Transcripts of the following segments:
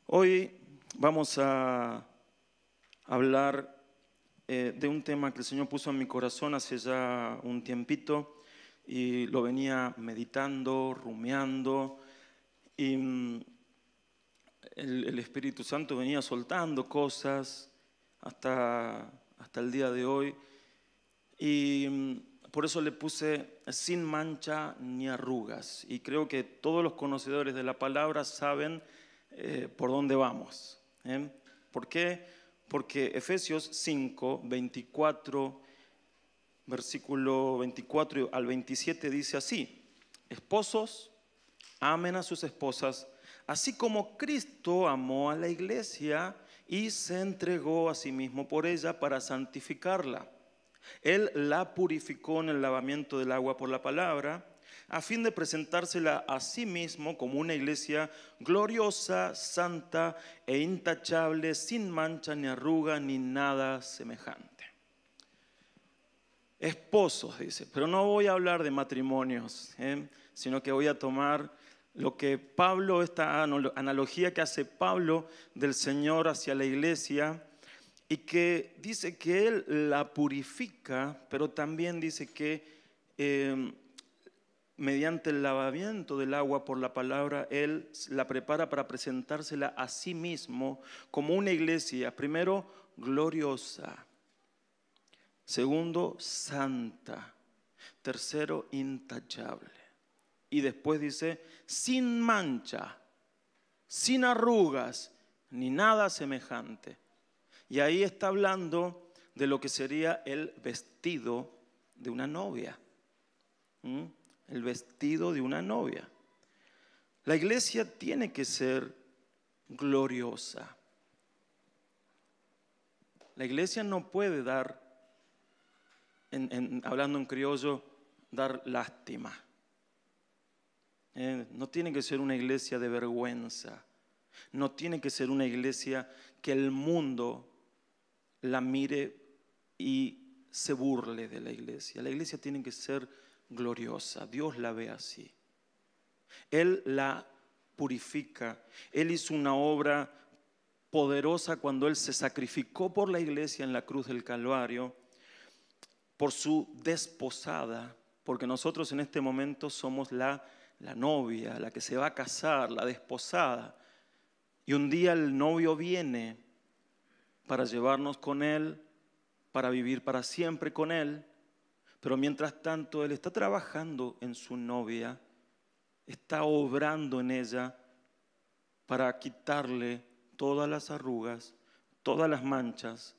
Hoy vamos a hablar de un tema que el Señor puso en mi corazón hace ya un tiempito y lo venía meditando, rumiando, y el Espíritu Santo venía soltando cosas hasta el día de hoy, y por eso le puse sin mancha ni arrugas, y creo que todos los conocedores de la palabra saben por dónde vamos. ¿Por qué? Porque Efesios 5, 24, versículo 24 al 27 dice así: esposos, amen a sus esposas, así como Cristo amó a la iglesia y se entregó a sí mismo por ella para santificarla. Él la purificó en el lavamiento del agua por la palabra, a fin de presentársela a sí mismo como una iglesia gloriosa, santa e intachable, sin mancha ni arruga ni nada semejante. Esposos, dice, pero no voy a hablar de matrimonios, sino que voy a tomar lo que Pablo, esta analogía que hace Pablo del Señor hacia la iglesia, y que dice que Él la purifica, pero también dice que mediante el lavamiento del agua por la palabra, Él la prepara para presentársela a sí mismo como una iglesia, primero, gloriosa; segundo, santa; tercero, intachable. Y después dice, sin mancha, sin arrugas, ni nada semejante. Y ahí está hablando de lo que sería el vestido de una novia. El vestido de una novia. La iglesia tiene que ser gloriosa. La iglesia no puede dar, hablando en criollo, dar lástima. No tiene que ser una iglesia de vergüenza. No tiene que ser una iglesia que el mundo la mire y se burle de la iglesia. La iglesia tiene que ser gloriosa. Dios la ve así. Él la purifica. Él hizo una obra poderosa cuando Él se sacrificó por la iglesia en la cruz del Calvario, por su desposada, porque nosotros en este momento somos la novia, la que se va a casar, la desposada. Y un día el novio viene para llevarnos con Él, para vivir para siempre con Él. Pero mientras tanto Él está trabajando en su novia, está obrando en ella para quitarle todas las arrugas, todas las manchas,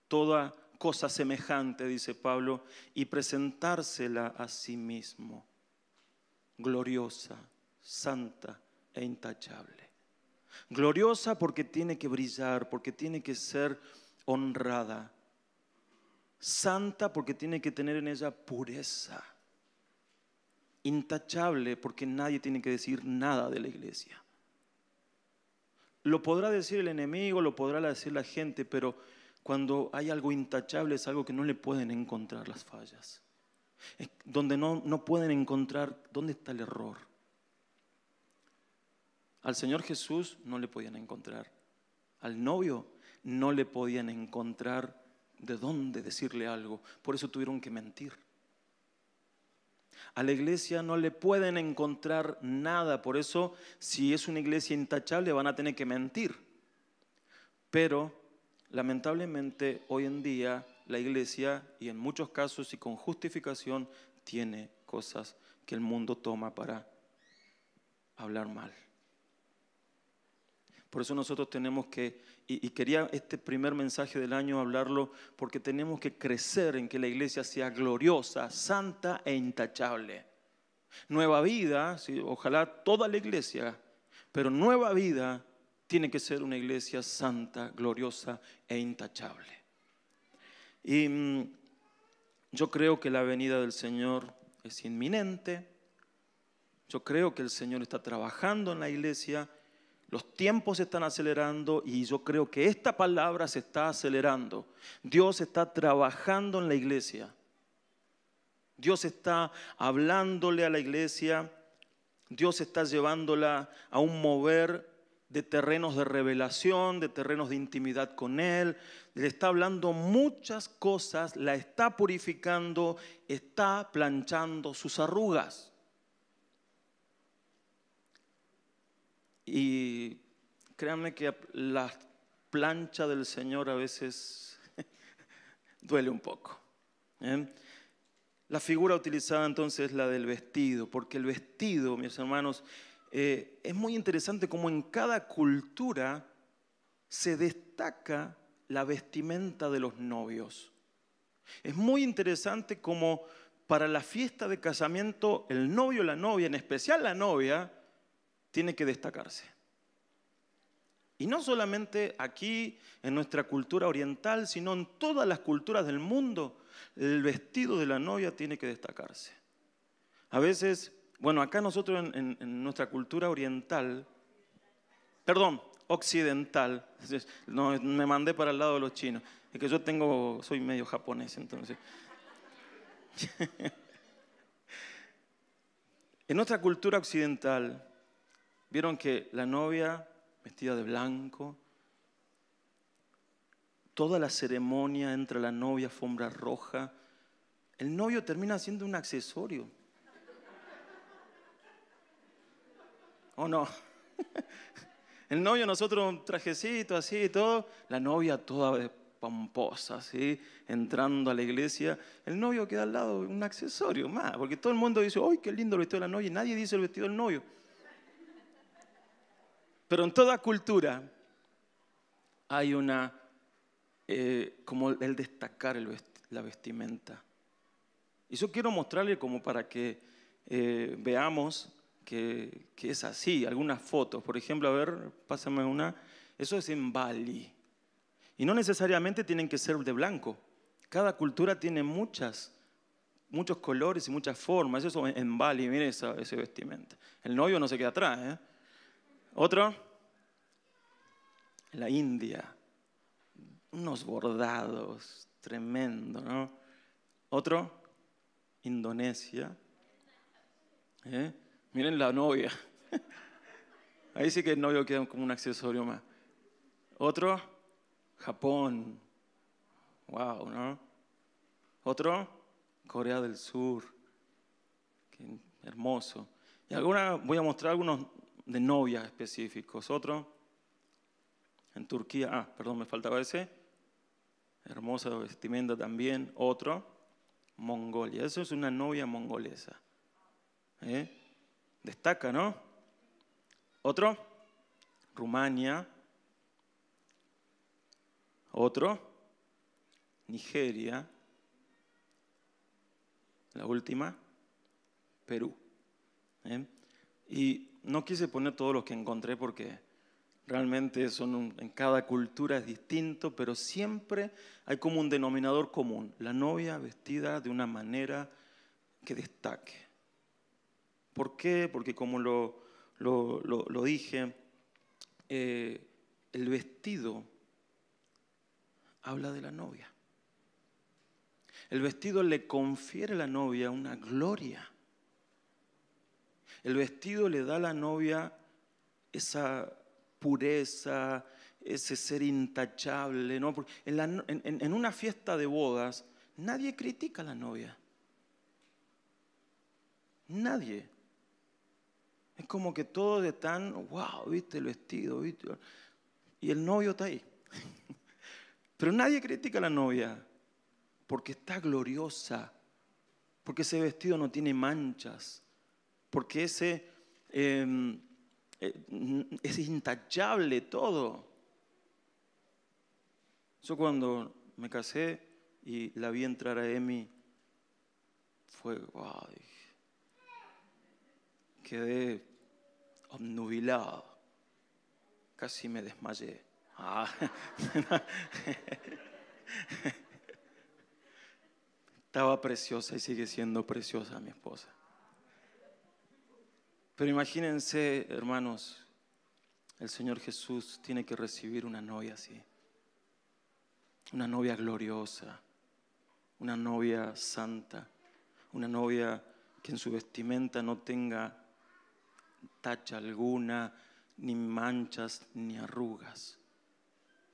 toda cosa semejante, dice Pablo, y presentársela a sí mismo, gloriosa, santa e intachable. Gloriosa porque tiene que brillar, porque tiene que ser honrada. Santa porque tiene que tener en ella pureza. Intachable porque nadie tiene que decir nada de la iglesia. Lo podrá decir el enemigo, lo podrá decir la gente, pero cuando hay algo intachable es algo que no le pueden encontrar las fallas. Es donde no pueden encontrar dónde está el error. Al Señor Jesús no le podían encontrar. Al novio no le podían encontrar de dónde decirle algo. Por eso tuvieron que mentir. A la iglesia no le pueden encontrar nada. Por eso, si es una iglesia intachable, van a tener que mentir. Pero, lamentablemente, hoy en día, la iglesia, y en muchos casos y con justificación, tiene cosas que el mundo toma para hablar mal. Por eso nosotros tenemos que, y quería este primer mensaje del año hablarlo, porque tenemos que crecer en que la iglesia sea gloriosa, santa e intachable. Nueva Vida, ¿sí? Ojalá toda la iglesia, pero Nueva Vida tiene que ser una iglesia santa, gloriosa e intachable. Y yo creo que la venida del Señor es inminente. Yo creo que el Señor está trabajando en la iglesia. Los tiempos se están acelerando y yo creo que esta palabra se está acelerando. Dios está trabajando en la iglesia. Dios está hablándole a la iglesia Dios está llevándola a un mover de terrenos de revelación, de terrenos de intimidad con Él. Le está hablando muchas cosas, la está purificando, está planchando sus arrugas. Y créanme que la plancha del Señor a veces duele un poco. La figura utilizada entonces es la del vestido, porque el vestido, mis hermanos, es muy interesante como en cada cultura se destaca la vestimenta de los novios. Es muy interesante como para la fiesta de casamiento el novio o la novia, en especial la novia, tiene que destacarse. Y no solamente aquí en nuestra cultura oriental, sino en todas las culturas del mundo, el vestido de la novia tiene que destacarse. A veces, bueno, acá nosotros en nuestra cultura oriental, perdón, occidental, no, me mandé para el lado de los chinos, es que soy medio japonés, entonces. En nuestra cultura occidental, vieron que la novia vestida de blanco, toda la ceremonia entra la novia, alfombra roja, el novio termina siendo un accesorio. ¿O no? El novio, nosotros un trajecito así y todo, la novia toda pomposa, así, entrando a la iglesia. El novio queda al lado, un accesorio más, porque todo el mundo dice, ¡ay, qué lindo el vestido de la novia! Y nadie dice el vestido del novio. Pero en toda cultura hay como el destacar la vestimenta. Y yo quiero mostrarle como para que veamos que es así, algunas fotos. Por ejemplo, a ver, pásame una. Eso es en Bali. Y no necesariamente tienen que ser de blanco. Cada cultura tiene muchos colores y muchas formas. Eso es en Bali, miren ese vestimenta. El novio no se queda atrás, ¿eh? Otro, en la India. Unos bordados tremendo, ¿no? Otro, Indonesia. Miren la novia. Ahí sí que el novio queda como un accesorio más. Otro, Japón. Wow, ¿no? Otro, Corea del Sur. Qué hermoso. Y voy a mostrar algunos de novias específicos. Otro, en Turquía. Perdón, me faltaba ese. Hermosa vestimenta también. Otro, Mongolia. Eso es una novia mongolesa. Destaca, ¿no? Otro, Rumania. Otro, Nigeria. La última, Perú. Y no quise poner todos los que encontré porque realmente en cada cultura es distinto, pero siempre hay como un denominador común. La novia vestida de una manera que destaque. ¿Por qué? Porque como lo dije, el vestido habla de la novia. El vestido le confiere a la novia una gloria. El vestido le da a la novia esa pureza, ese ser intachable, ¿no? Porque en una fiesta de bodas nadie critica a la novia. Nadie. Es como que todo de tan, wow, viste el vestido, viste. Y el novio está ahí. Pero nadie critica a la novia porque está gloriosa, porque ese vestido no tiene manchas, porque es intachable todo. Yo cuando me casé y la vi entrar a Emi, fue wow, quedé obnubilado, casi me desmayé. Estaba preciosa y sigue siendo preciosa mi esposa. Pero imagínense, hermanos, el Señor Jesús tiene que recibir una novia así. Una novia gloriosa, una novia santa, una novia que en su vestimenta no tenga tacha alguna, ni manchas, ni arrugas.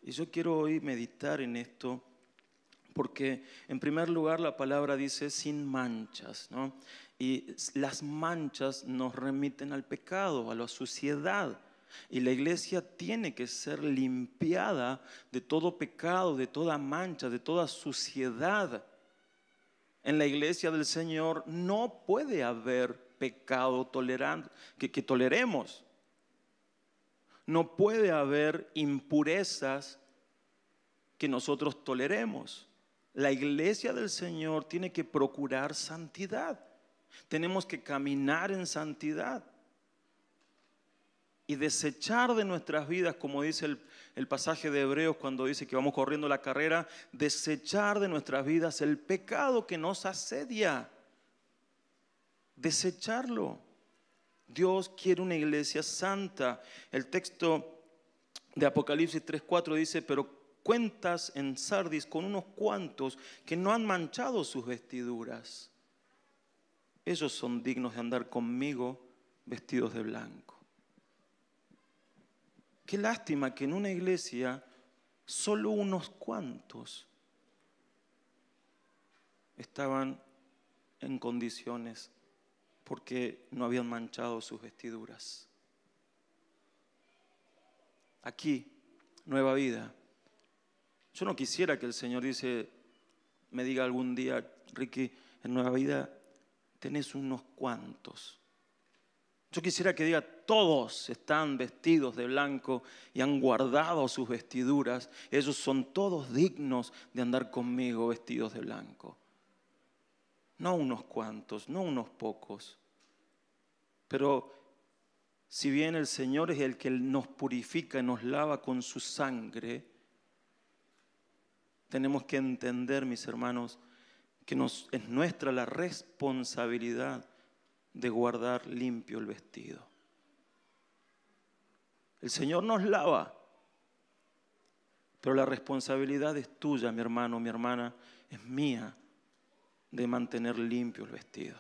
Y yo quiero hoy meditar en esto, porque en primer lugar la palabra dice sin manchas, ¿no? Y las manchas nos remiten al pecado, a la suciedad. Y la iglesia tiene que ser limpiada de todo pecado, de toda mancha, de toda suciedad. En la iglesia del Señor no puede haber pecado que toleremos. No puede haber impurezas que nosotros toleremos. La iglesia del Señor tiene que procurar santidad. Tenemos que caminar en santidad y desechar de nuestras vidas, como dice el pasaje de Hebreos cuando dice que vamos corriendo la carrera, desechar de nuestras vidas el pecado que nos asedia. Desecharlo. Dios quiere una iglesia santa. El texto de Apocalipsis 3:4 dice, pero cuentas en Sardis con unos cuantos que no han manchado sus vestiduras. Ellos son dignos de andar conmigo vestidos de blanco. Qué lástima que en una iglesia solo unos cuantos estaban en condiciones porque no habían manchado sus vestiduras. Aquí, Nueva Vida. Yo no quisiera que el Señor me diga algún día, Ricky, en Nueva Vida tenés unos cuantos. Yo quisiera que diga, todos están vestidos de blanco y han guardado sus vestiduras. Ellos son todos dignos de andar conmigo vestidos de blanco. No unos cuantos, no unos pocos. Pero si bien el Señor es el que nos purifica y nos lava con su sangre, tenemos que entender, mis hermanos, que es nuestra la responsabilidad de guardar limpio el vestido. El Señor nos lava, pero la responsabilidad es tuya, mi hermano, mi hermana, es mía, de mantener limpio el vestido.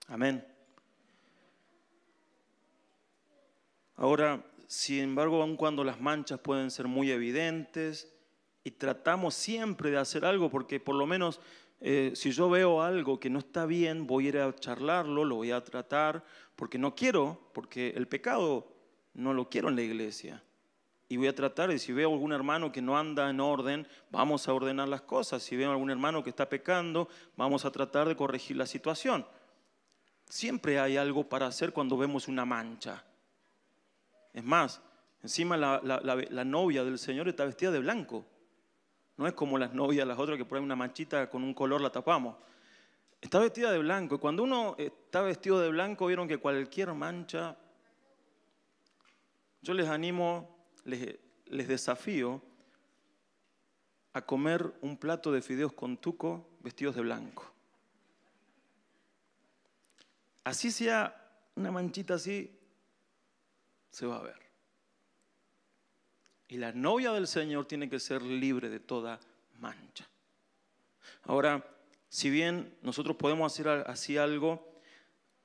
Amén. Ahora, sin embargo, aun cuando las manchas pueden ser muy evidentes y tratamos siempre de hacer algo, porque por lo menos si yo veo algo que no está bien, voy a ir a charlarlo, lo voy a tratar, porque no quiero, porque el pecado no lo quiero en la iglesia. Y voy a tratar, y si veo algún hermano que no anda en orden, vamos a ordenar las cosas. Si veo algún hermano que está pecando, vamos a tratar de corregir la situación. Siempre hay algo para hacer cuando vemos una mancha. Es más, encima la novia del Señor está vestida de blanco. No es como las novias, las otras que ponen una manchita con un color la tapamos. Está vestida de blanco. Y cuando uno está vestido de blanco, vieron que cualquier mancha, yo les animo, les desafío a comer un plato de fideos con tuco vestidos de blanco. Así sea una manchita así, se va a ver. Y la novia del Señor tiene que ser libre de toda mancha. Ahora, si bien nosotros podemos hacer así algo,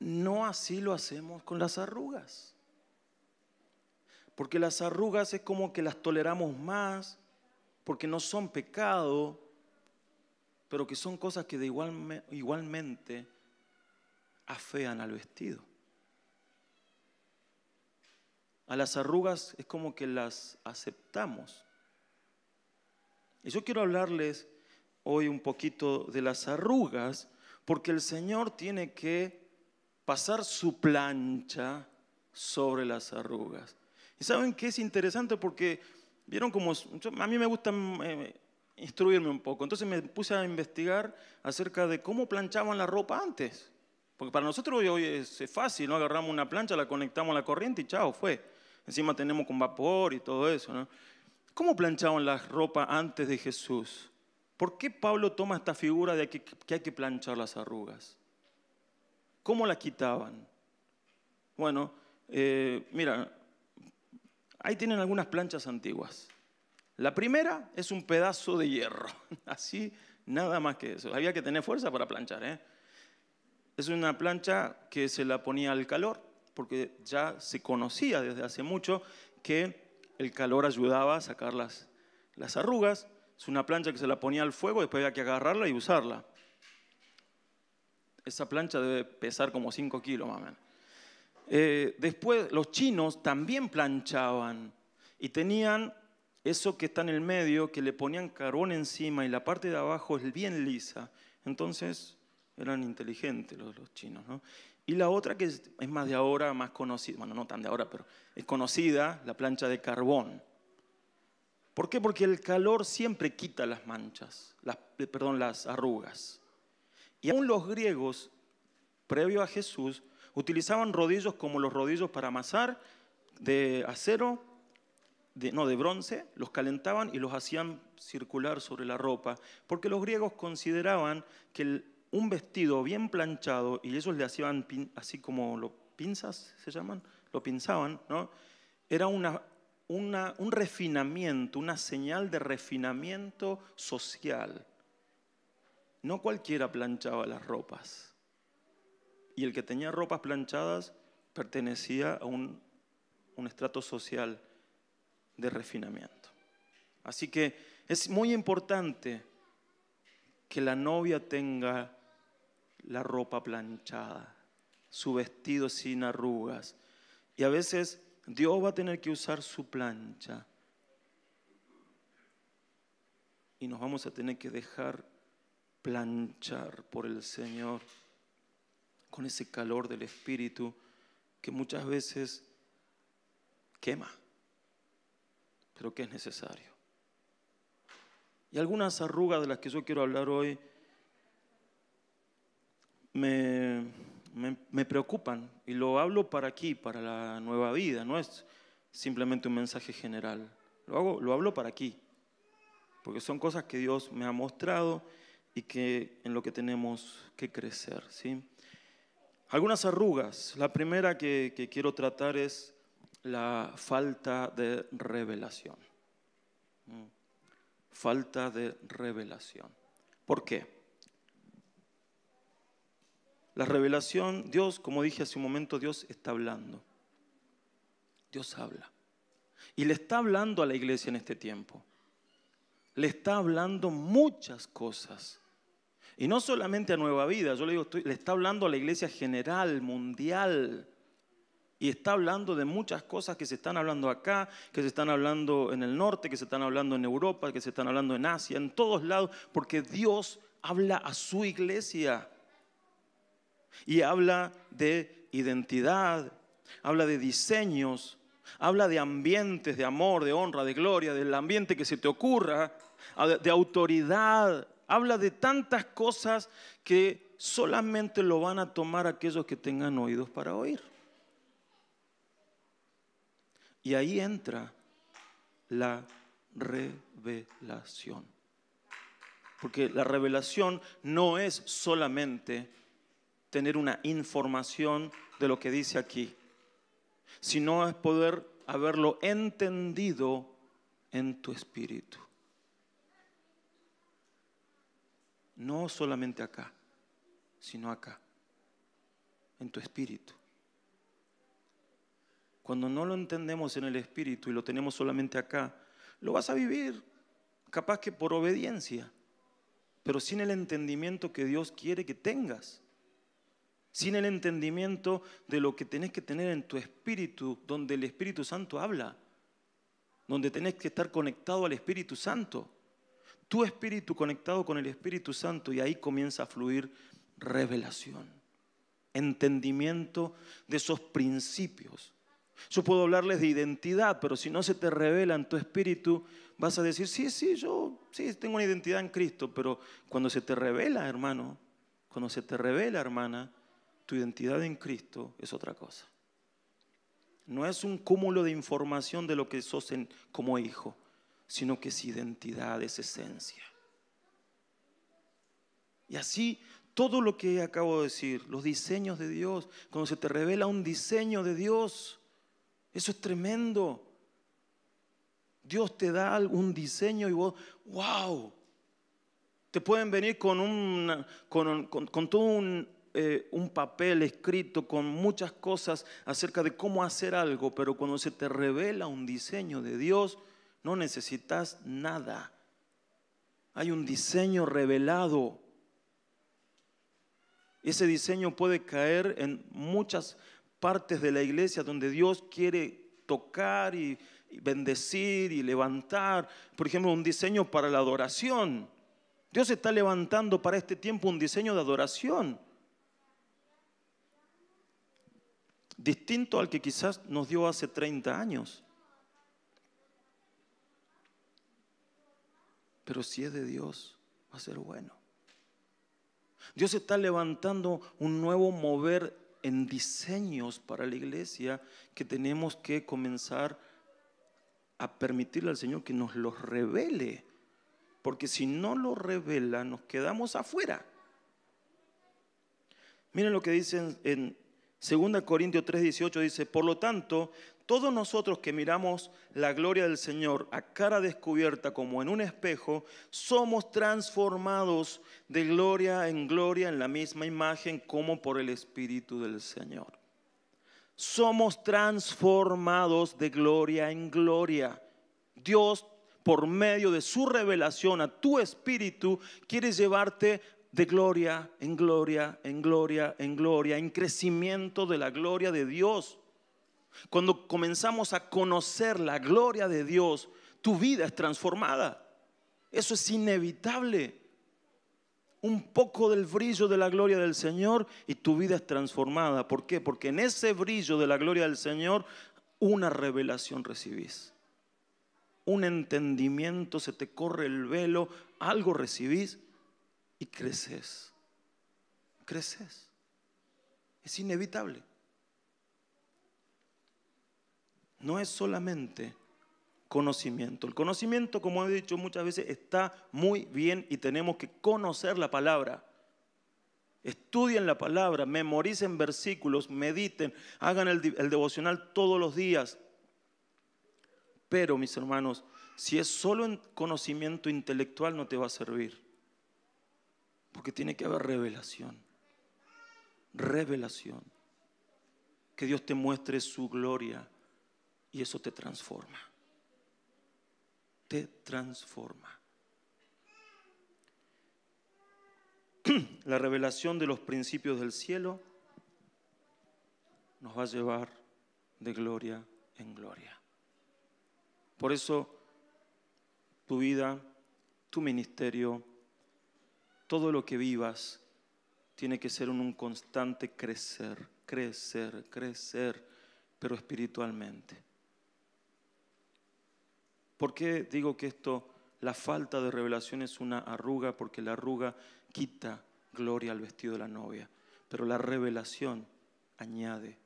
no así lo hacemos con las arrugas. Porque las arrugas es como que las toleramos más, porque no son pecado, pero que son cosas que igualmente afean al vestido. A las arrugas es como que las aceptamos. Y yo quiero hablarles hoy un poquito de las arrugas, porque el Señor tiene que pasar su plancha sobre las arrugas. ¿Y saben qué es interesante? Porque vieron como a mí me gusta instruirme un poco. Entonces me puse a investigar acerca de cómo planchaban la ropa antes. Porque para nosotros hoy es fácil, ¿no? Agarramos una plancha, la conectamos a la corriente y chao, fue. Encima tenemos con vapor y todo eso, ¿no? ¿Cómo planchaban la ropa antes de Jesús? ¿Por qué Pablo toma esta figura de que hay que planchar las arrugas? ¿Cómo la quitaban? Bueno, mira, ahí tienen algunas planchas antiguas. La primera es un pedazo de hierro, así, nada más que eso. Había que tener fuerza para planchar, ¿eh? Es una plancha que se la ponía al calor porque ya se conocía desde hace mucho que el calor ayudaba a sacar las arrugas. Es una plancha que se la ponía al fuego, después había que agarrarla y usarla. Esa plancha debe pesar como 5 kilos más o menos. Después los chinos también planchaban y tenían eso que está en el medio, que le ponían carbón encima y la parte de abajo es bien lisa. Entonces eran inteligentes los chinos, ¿no? Y la otra que es más de ahora, más conocida, bueno, no tan de ahora, pero es conocida, la plancha de carbón. ¿Por qué? Porque el calor siempre quita las manchas, las arrugas. Y aún los griegos, previo a Jesús, utilizaban rodillos como los rodillos para amasar, de acero, de bronce, los calentaban y los hacían circular sobre la ropa, porque los griegos consideraban que un vestido bien planchado, y ellos le hacían así como lo pinzas, se llaman, lo pinzaban, ¿no? Era un refinamiento, una señal de refinamiento social. No cualquiera planchaba las ropas. Y el que tenía ropas planchadas pertenecía a un estrato social de refinamiento. Así que es muy importante que la novia tenga la ropa planchada, su vestido sin arrugas. Y a veces Dios va a tener que usar su plancha. Y nos vamos a tener que dejar planchar por el Señor con ese calor del Espíritu que muchas veces quema, pero que es necesario. Y algunas arrugas de las que yo quiero hablar hoy me preocupan, y lo hablo para aquí, para la nueva vida, no es simplemente un mensaje general, lo hablo para aquí, porque son cosas que Dios me ha mostrado y que en lo que tenemos que crecer, ¿sí? Algunas arrugas. La primera que quiero tratar es la falta de revelación. Falta de revelación. ¿Por qué? La revelación, Dios, como dije hace un momento, Dios está hablando. Dios habla. Y le está hablando a la iglesia en este tiempo. Le está hablando muchas cosas. Y no solamente a Nueva Vida, yo le digo, le está hablando a la iglesia general, mundial. Y está hablando de muchas cosas que se están hablando acá, que se están hablando en el norte, que se están hablando en Europa, que se están hablando en Asia, en todos lados, porque Dios habla a su iglesia. Y habla de identidad, habla de diseños, habla de ambientes, de amor, de honra, de gloria, del ambiente que se te ocurra, de autoridad. Habla de tantas cosas que solamente lo van a tomar aquellos que tengan oídos para oír. Y ahí entra la revelación. Porque la revelación no es solamente tener una información de lo que dice aquí, sino es poder haberlo entendido en tu espíritu. No solamente acá, sino acá, en tu espíritu. Cuando no lo entendemos en el espíritu y lo tenemos solamente acá, lo vas a vivir, capaz que por obediencia, pero sin el entendimiento que Dios quiere que tengas. Sin el entendimiento de lo que tenés que tener en tu espíritu, donde el Espíritu Santo habla, donde tenés que estar conectado al Espíritu Santo. Tu espíritu conectado con el Espíritu Santo, y ahí comienza a fluir revelación, entendimiento de esos principios. Yo puedo hablarles de identidad, pero si no se te revela en tu espíritu, vas a decir, yo tengo una identidad en Cristo, pero cuando se te revela, hermano, cuando se te revela, hermana, tu identidad en Cristo es otra cosa. No es un cúmulo de información de lo que sos como hijo, sino que es identidad, es esencia. Y así todo lo que acabo de decir, los diseños de Dios, cuando se te revela un diseño de Dios, eso es tremendo. Dios te da algún diseño y vos, wow, te pueden venir con todo un un papel escrito con muchas cosas acerca de cómo hacer algo, pero cuando se te revela un diseño de Dios, no necesitas nada. Hay un diseño revelado. Ese diseño puede caer en muchas partes de la iglesia donde Dios quiere tocar y bendecir y levantar. Por ejemplo, un diseño para la adoración. Dios está levantando para este tiempo un diseño de adoración distinto al que quizás nos dio hace 30 años. Pero si es de Dios, va a ser bueno. Dios está levantando un nuevo mover en diseños para la iglesia que tenemos que comenzar a permitirle al Señor que nos los revele. Porque si no lo revela, nos quedamos afuera. Miren lo que dice en 2 Corintios 3:18, dice: por lo tanto, todos nosotros que miramos la gloria del Señor a cara descubierta como en un espejo, somos transformados de gloria en gloria en la misma imagen como por el Espíritu del Señor. Somos transformados de gloria en gloria. Dios, por medio de su revelación a tu espíritu, quiere llevarte de gloria en gloria, en gloria, en gloria, en crecimiento de la gloria de Dios. Cuando comenzamos a conocer la gloria de Dios, tu vida es transformada. Eso es inevitable. Un poco del brillo de la gloria del Señor y tu vida es transformada. ¿Por qué? Porque en ese brillo de la gloria del Señor, una revelación recibís. Un entendimiento, se te corre el velo, algo recibís y creces. Creces. Es inevitable. No es solamente conocimiento. El conocimiento, como he dicho muchas veces, está muy bien y tenemos que conocer la palabra. Estudien la palabra, memoricen versículos, mediten, hagan el devocional todos los días. Pero, mis hermanos, si es solo en conocimiento intelectual no te va a servir. Porque tiene que haber revelación. Revelación. Que Dios te muestre su gloria y eso te transforma. Te transforma. La revelación de los principios del cielo nos va a llevar de gloria en gloria. Por eso tu vida, tu ministerio, todo lo que vivas tiene que ser un constante crecer, crecer, crecer, pero espiritualmente. ¿Por qué digo que esto, la falta de revelación es una arruga? Porque la arruga quita gloria al vestido de la novia, pero la revelación añade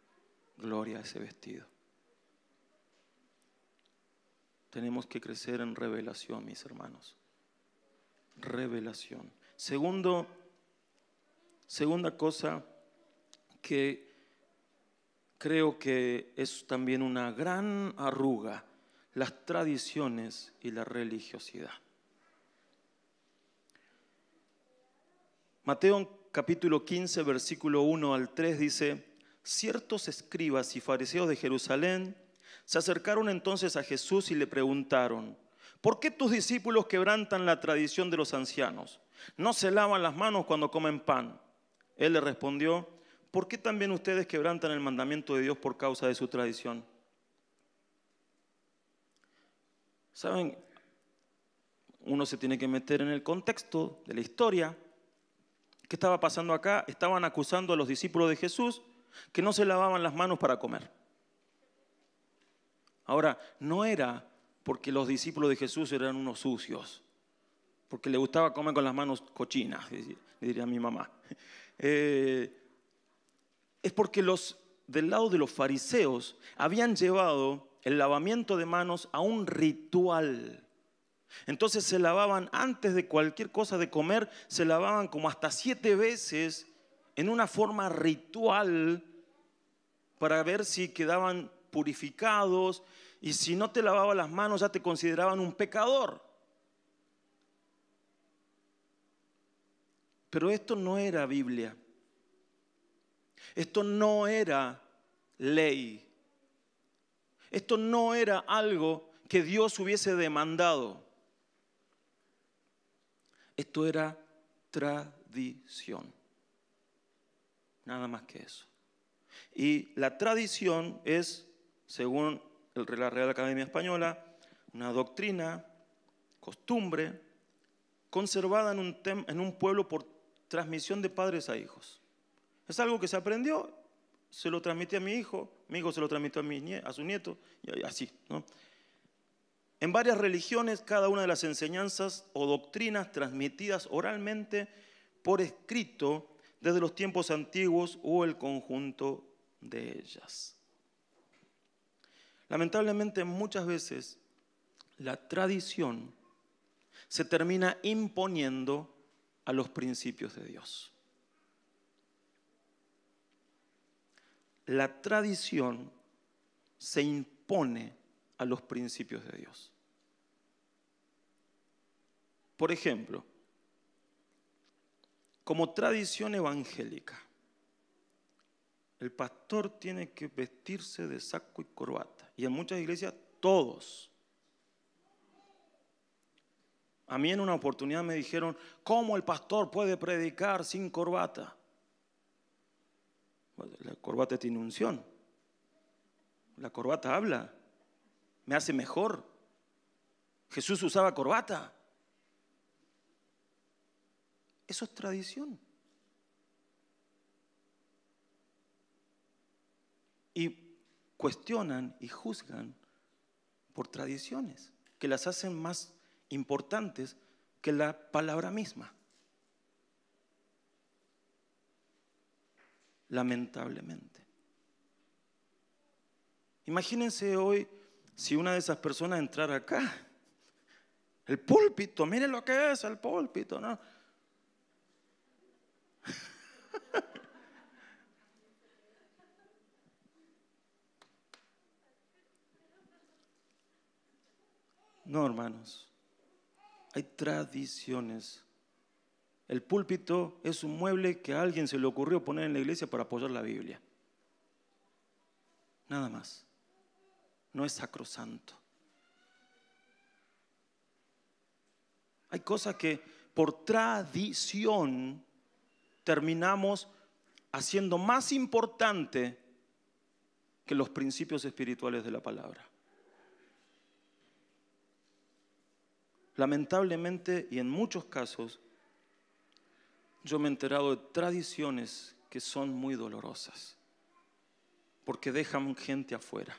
gloria a ese vestido. Tenemos que crecer en revelación, mis hermanos. Revelación. Segunda cosa que creo que es también una gran arruga: las tradiciones y la religiosidad. Mateo capítulo 15, versículo 1 al 3 dice: ciertos escribas y fariseos de Jerusalén se acercaron entonces a Jesús y le preguntaron: ¿por qué tus discípulos quebrantan la tradición de los ancianos? ¿No se lavan las manos cuando comen pan? Él le respondió: ¿por qué también ustedes quebrantan el mandamiento de Dios por causa de su tradición? ¿Saben? Uno se tiene que meter en el contexto de la historia. ¿Qué estaba pasando acá? Estaban acusando a los discípulos de Jesús que no se lavaban las manos para comer. Ahora, no era porque los discípulos de Jesús eran unos sucios, porque les gustaba comer con las manos cochinas, diría mi mamá. Es porque del lado de los fariseos habían llevado el lavamiento de manos a un ritual. Entonces se lavaban antes de cualquier cosa de comer, se lavaban como hasta 7 veces en una forma ritual para ver si quedaban purificados, y si no te lavabas las manos ya te consideraban un pecador. Pero esto no era Biblia. Esto no era ley. Esto no era algo que Dios hubiese demandado. Esto era tradición. Nada más que eso. Y la tradición es, según la Real Academia Española, una doctrina, costumbre, conservada en un pueblo por transmisión de padres a hijos. Es algo que se aprendió, se lo transmití a mi hijo se lo transmitió a su nieto, y así, ¿no? En varias religiones, cada una de las enseñanzas o doctrinas transmitidas oralmente por escrito desde los tiempos antiguos o el conjunto de ellas. Lamentablemente, muchas veces la tradición se termina imponiendo a los principios de Dios. La tradición se impone a los principios de Dios. Por ejemplo, como tradición evangélica, el pastor tiene que vestirse de saco y corbata. Y en muchas iglesias, todos. A mí en una oportunidad me dijeron, ¿cómo el pastor puede predicar sin corbata? La corbata tiene unción. La corbata habla. Me hace mejor. Jesús usaba corbata. Eso es tradición. Y cuestionan y juzgan por tradiciones que las hacen más importantes que la palabra misma. Lamentablemente. Imagínense hoy si una de esas personas entrara acá. El púlpito, miren lo que es el púlpito, ¿no? No, hermanos. Hay tradiciones. El púlpito es un mueble que a alguien se le ocurrió poner en la iglesia para apoyar la Biblia. Nada más. No es sacrosanto. Hay cosas que por tradición terminamos haciendo más importante que los principios espirituales de la palabra. Lamentablemente, y en muchos casos, yo me he enterado de tradiciones que son muy dolorosas, porque dejan gente afuera.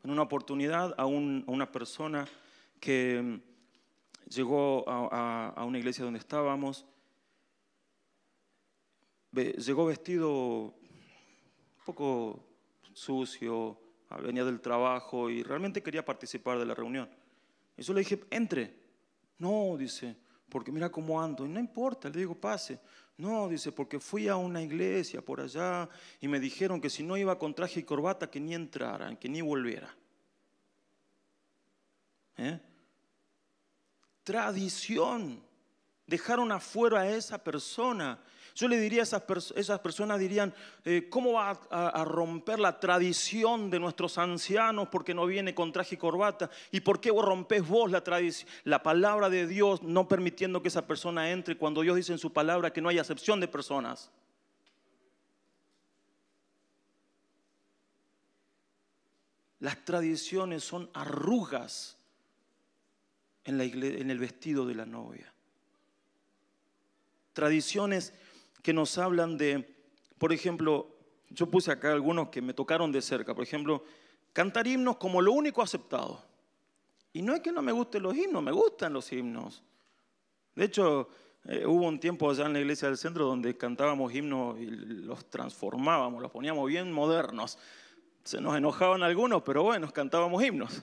En una oportunidad a una persona que llegó a una iglesia donde estábamos, llegó vestido un poco sucio, venía del trabajo y realmente quería participar de la reunión. Y yo le dije, entre. No, dice, porque mira cómo ando. Y no importa, le digo, pase. No, dice, porque fui a una iglesia por allá y me dijeron que si no iba con traje y corbata que ni entrara, que ni volviera. Tradición. Dejaron afuera a esa persona. Yo le diría a esas personas dirían, ¿cómo va a romper la tradición de nuestros ancianos porque no viene con traje y corbata? ¿Y por qué rompés vos la palabra de Dios no permitiendo que esa persona entre cuando Dios dice en su palabra que no hay acepción de personas? Las tradiciones son arrugas en el vestido de la novia. Tradiciones que nos hablan de, por ejemplo, yo puse acá algunos que me tocaron de cerca. Por ejemplo, cantar himnos como lo único aceptado. Y no es que no me gusten los himnos, me gustan los himnos. De hecho, hubo un tiempo allá en la iglesia del centro donde cantábamos himnos y los transformábamos, los poníamos bien modernos. Se nos enojaban algunos, pero bueno, cantábamos himnos.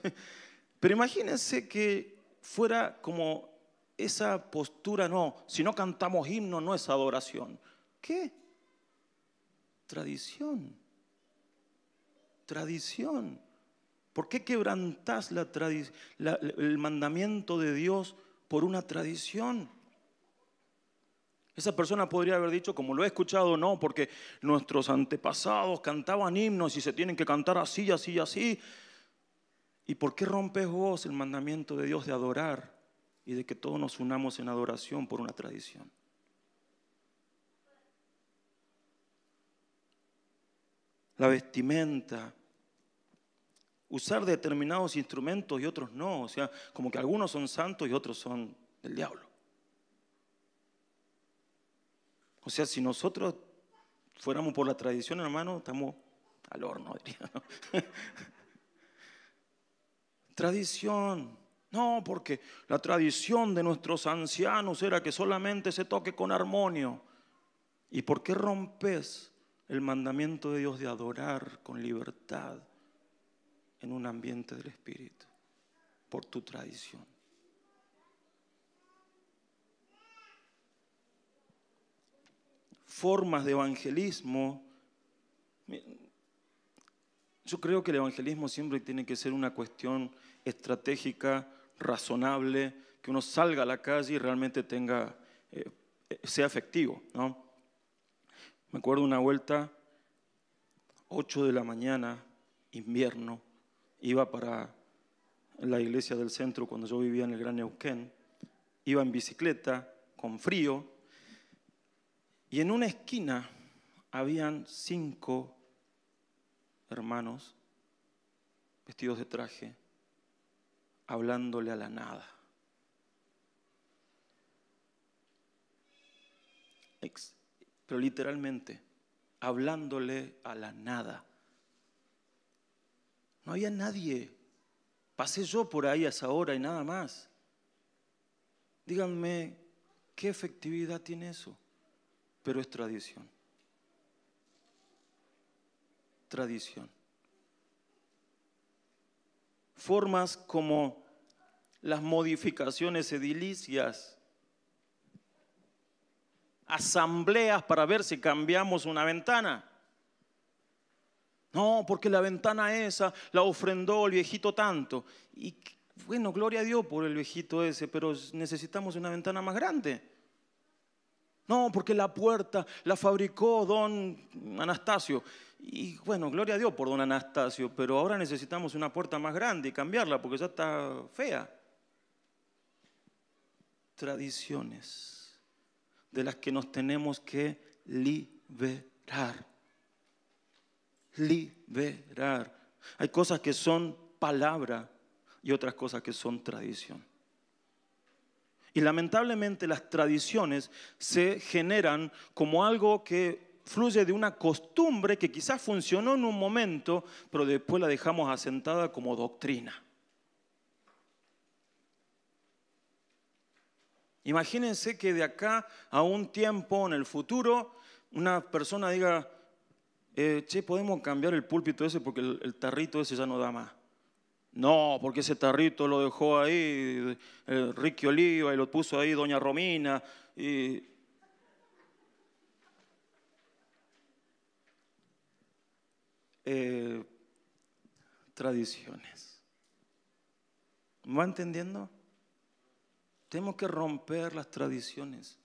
Pero imagínense que fuera como esa postura, no, si no cantamos himno no es adoración. ¿Qué? Tradición. Tradición. ¿Por qué quebrantás el mandamiento de Dios por una tradición? Esa persona podría haber dicho, como lo he escuchado, no, porque nuestros antepasados cantaban himnos y se tienen que cantar así, así, así. ¿Y por qué rompes vos el mandamiento de Dios de adorar y de que todos nos unamos en adoración por una tradición? La vestimenta, usar determinados instrumentos y otros no, o sea, como que algunos son santos y otros son del diablo. O sea, si nosotros fuéramos por la tradición, hermano, estamos al horno, diría, ¿no? Tradición. No, porque la tradición de nuestros ancianos era que solamente se toque con armonio. ¿Y por qué rompes el mandamiento de Dios de adorar con libertad en un ambiente del Espíritu? Por tu tradición. Formas de evangelismo. Yo creo que el evangelismo siempre tiene que ser una cuestión estratégica, razonable, que uno salga a la calle y realmente sea efectivo, ¿no? Me acuerdo una vuelta, 8 de la mañana, invierno, iba para la iglesia del centro cuando yo vivía en el Gran Neuquén, iba en bicicleta, con frío, y en una esquina habían 5 hermanos vestidos de traje, hablándole a la nada. Pero literalmente, hablándole a la nada. No había nadie. Pasé yo por ahí a esa hora y nada más. Díganme, ¿qué efectividad tiene eso? Pero es tradición. Tradición. Formas como las modificaciones edilicias, asambleas para ver si cambiamos una ventana. No, porque la ventana esa la ofrendó el viejito tanto. Y bueno, gloria a Dios por el viejito ese, pero necesitamos una ventana más grande. No, porque la puerta la fabricó don Anastasio. Y bueno, gloria a Dios por don Anastasio, pero ahora necesitamos una puerta más grande y cambiarla porque ya está fea. Tradiciones de las que nos tenemos que liberar. Liberar. Hay cosas que son palabra y otras cosas que son tradición. Y lamentablemente las tradiciones se generan como algo que fluye de una costumbre que quizás funcionó en un momento, pero después la dejamos asentada como doctrina. Imagínense que de acá a un tiempo en el futuro una persona diga, che, podemos cambiar el púlpito ese porque el tarrito ese ya no da más. No, porque ese tarrito lo dejó ahí Ricky Oliva y lo puso ahí doña Romina. Tradiciones. ¿Me va entendiendo? Tenemos que romper las tradiciones,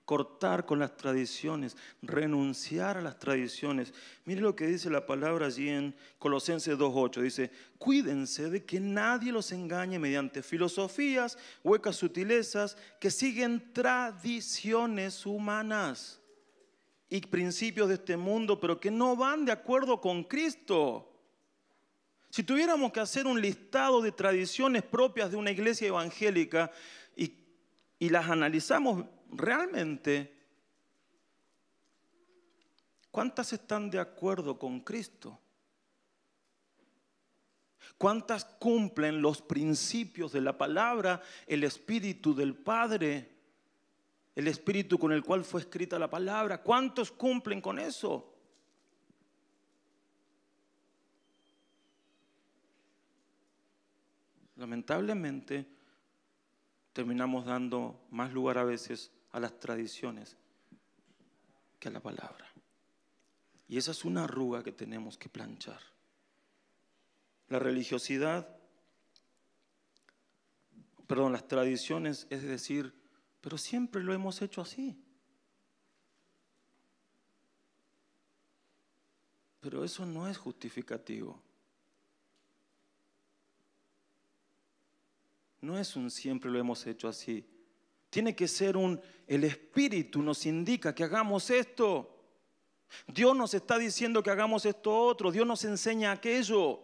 cortar con las tradiciones, renunciar a las tradiciones. Mire lo que dice la palabra allí en Colosenses 2:8. Dice, cuídense de que nadie los engañe mediante filosofías, huecas sutilezas, que siguen tradiciones humanas y principios de este mundo, pero que no van de acuerdo con Cristo. Si tuviéramos que hacer un listado de tradiciones propias de una iglesia evangélica y las analizamos realmente, ¿cuántas están de acuerdo con Cristo? ¿Cuántas cumplen los principios de la palabra, el espíritu del Padre, el espíritu con el cual fue escrita la palabra? ¿Cuántos cumplen con eso? Lamentablemente, terminamos dando más lugar a veces a las tradiciones que a la palabra. Y esa es una arruga que tenemos que planchar. La religiosidad, las tradiciones, es decir, pero siempre lo hemos hecho así. Pero eso no es justificativo. No es un siempre lo hemos hecho así. Tiene que ser el Espíritu nos indica que hagamos esto. Dios nos está diciendo que hagamos esto otro. Dios nos enseña aquello.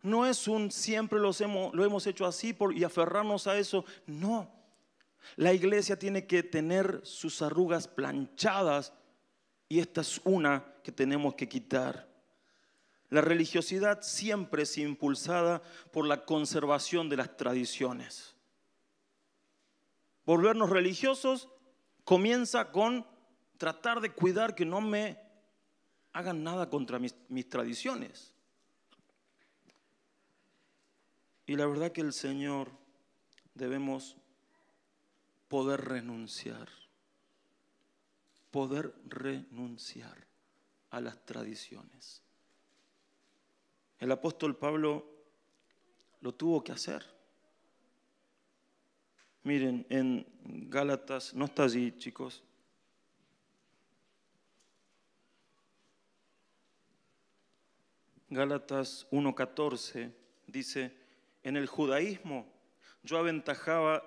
No es un siempre lo hemos hecho así y aferrarnos a eso. No. La iglesia tiene que tener sus arrugas planchadas y esta es una que tenemos que quitar. La religiosidad siempre es impulsada por la conservación de las tradiciones. Volvernos religiosos comienza con tratar de cuidar que no me hagan nada contra mis tradiciones. Y la verdad que el Señor debemos poder renunciar a las tradiciones. El apóstol Pablo lo tuvo que hacer. Miren, en Gálatas, no está allí, chicos. Gálatas 1:14 dice, en el judaísmo yo aventajaba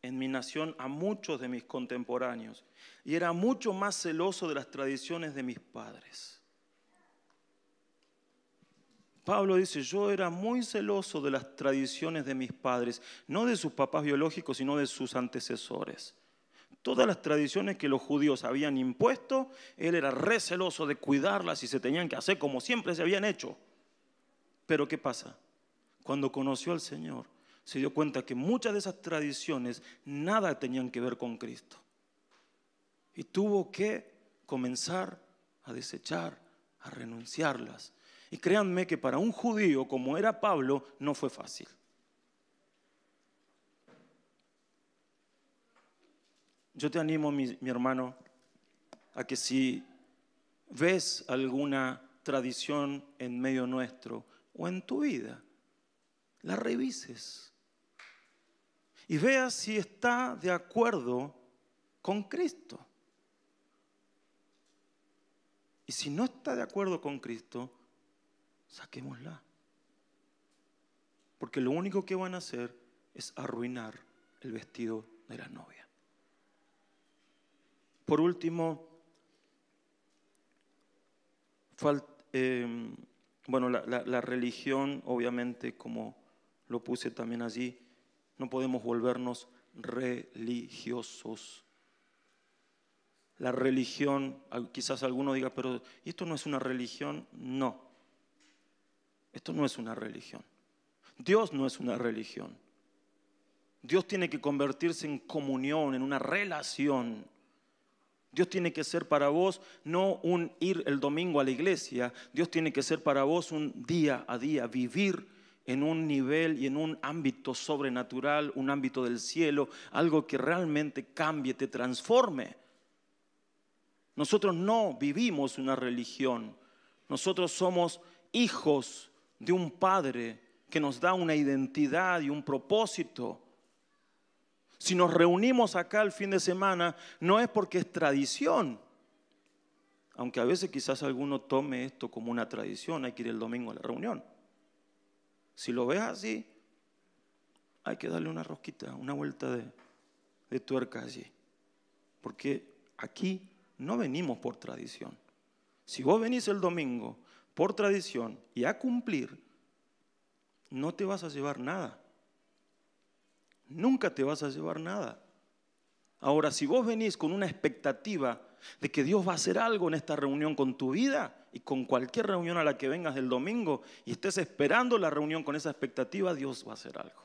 en mi nación a muchos de mis contemporáneos y era mucho más celoso de las tradiciones de mis padres. Pablo dice, yo era muy celoso de las tradiciones de mis padres, no de sus papás biológicos, sino de sus antecesores. Todas las tradiciones que los judíos habían impuesto, él era re celoso de cuidarlas y se tenían que hacer como siempre se habían hecho. Pero ¿qué pasa? Cuando conoció al Señor, se dio cuenta que muchas de esas tradiciones nada tenían que ver con Cristo. Y tuvo que comenzar a desechar, a renunciarlas. Y créanme que para un judío como era Pablo no fue fácil. Yo te animo, mi hermano, a que si ves alguna tradición en medio nuestro o en tu vida, la revises y veas si está de acuerdo con Cristo. Y si no está de acuerdo con Cristo, saquémosla. Porque lo único que van a hacer es arruinar el vestido de la novia. Por último, la religión, obviamente, como lo puse también allí, no podemos volvernos religiosos. La religión, quizás alguno diga, pero ¿esto no es una religión? No, esto no es una religión. Dios no es una religión. Dios tiene que convertirse en comunión, en una relación. Dios tiene que ser para vos no un ir el domingo a la iglesia. Dios tiene que ser para vos un día a día, vivir en un nivel y en un ámbito sobrenatural, un ámbito del cielo, algo que realmente cambie, te transforme. Nosotros no vivimos una religión. Nosotros somos hijos de un Padre que nos da una identidad y un propósito. Si nos reunimos acá el fin de semana, no es porque es tradición. Aunque a veces quizás alguno tome esto como una tradición, hay que ir el domingo a la reunión. Si lo ves así, hay que darle una rosquita, una vuelta de tuerca allí. Porque aquí no venimos por tradición. Si vos venís el domingo por tradición y a cumplir, no te vas a llevar nada. Nunca te vas a llevar nada. Ahora, si vos venís con una expectativa de que Dios va a hacer algo en esta reunión con tu vida y con cualquier reunión a la que vengas del domingo y estés esperando la reunión con esa expectativa, Dios va a hacer algo.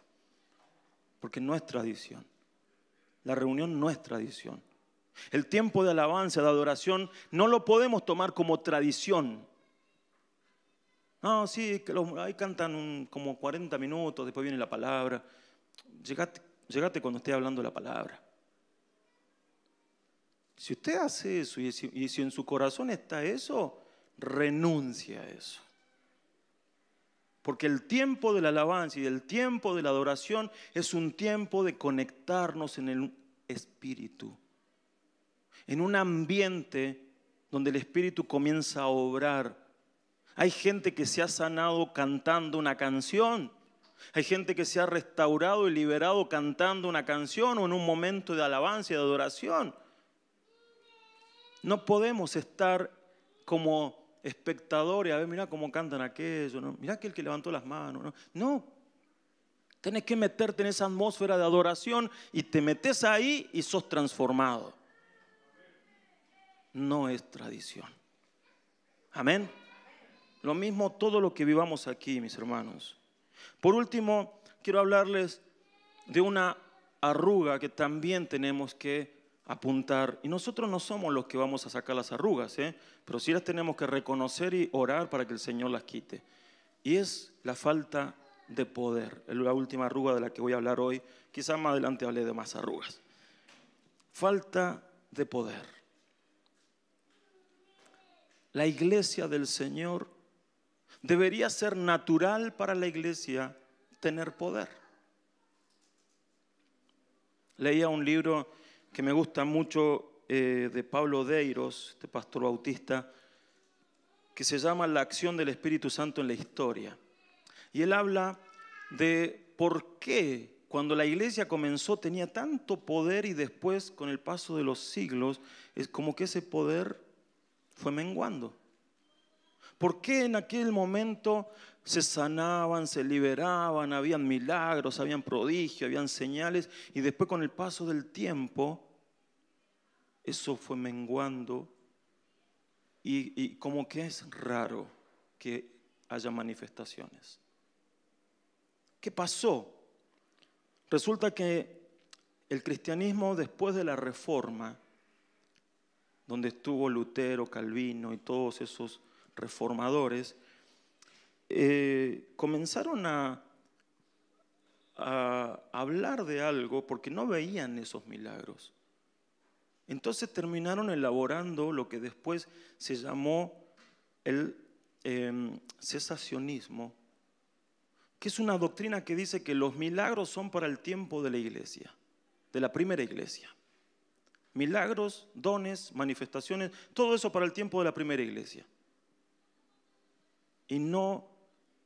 Porque no es tradición. La reunión no es tradición. El tiempo de alabanza, de adoración, no lo podemos tomar como tradición. No, sí, ahí cantan como 40 minutos, después viene la palabra. Llegate cuando esté hablando la palabra. Si usted hace eso y si en su corazón está eso, renuncia a eso. Porque el tiempo de la alabanza y el tiempo de la adoración es un tiempo de conectarnos en el espíritu, en un ambiente donde el Espíritu comienza a obrar. Hay gente que se ha sanado cantando una canción. Hay gente que se ha restaurado y liberado cantando una canción o en un momento de alabanza y de adoración. No podemos estar como espectadores, a ver, mira cómo cantan aquello, ¿no? Mira aquel que levantó las manos. No, tenés que meterte en esa atmósfera de adoración y te metes ahí y sos transformado. No es tradición. Amén. Lo mismo todo lo que vivamos aquí, mis hermanos. Por último, quiero hablarles de una arruga que también tenemos que apuntar. Y nosotros no somos los que vamos a sacar las arrugas, pero sí las tenemos que reconocer y orar para que el Señor las quite. Y es la falta de poder. Es la última arruga de la que voy a hablar hoy. Quizás más adelante hable de más arrugas. Falta de poder. La iglesia del Señor debería ser natural para la iglesia tener poder. Leía un libro que me gusta mucho de Pablo Deiros, este pastor bautista, que se llama La acción del Espíritu Santo en la historia. Y él habla de por qué cuando la iglesia comenzó tenía tanto poder y después con el paso de los siglos es como que ese poder fue menguando. ¿Por qué en aquel momento se sanaban, se liberaban, habían milagros, habían prodigios, habían señales y después con el paso del tiempo eso fue menguando y como que es raro que haya manifestaciones? ¿Qué pasó? Resulta que el cristianismo después de la Reforma, donde estuvo Lutero, Calvino y todos esos reformadores, comenzaron a hablar de algo porque no veían esos milagros. Entonces terminaron elaborando lo que después se llamó el cesacionismo, que es una doctrina que dice que los milagros son para el tiempo de la iglesia, de la primera iglesia. Milagros, dones, manifestaciones, todo eso para el tiempo de la primera iglesia. Y no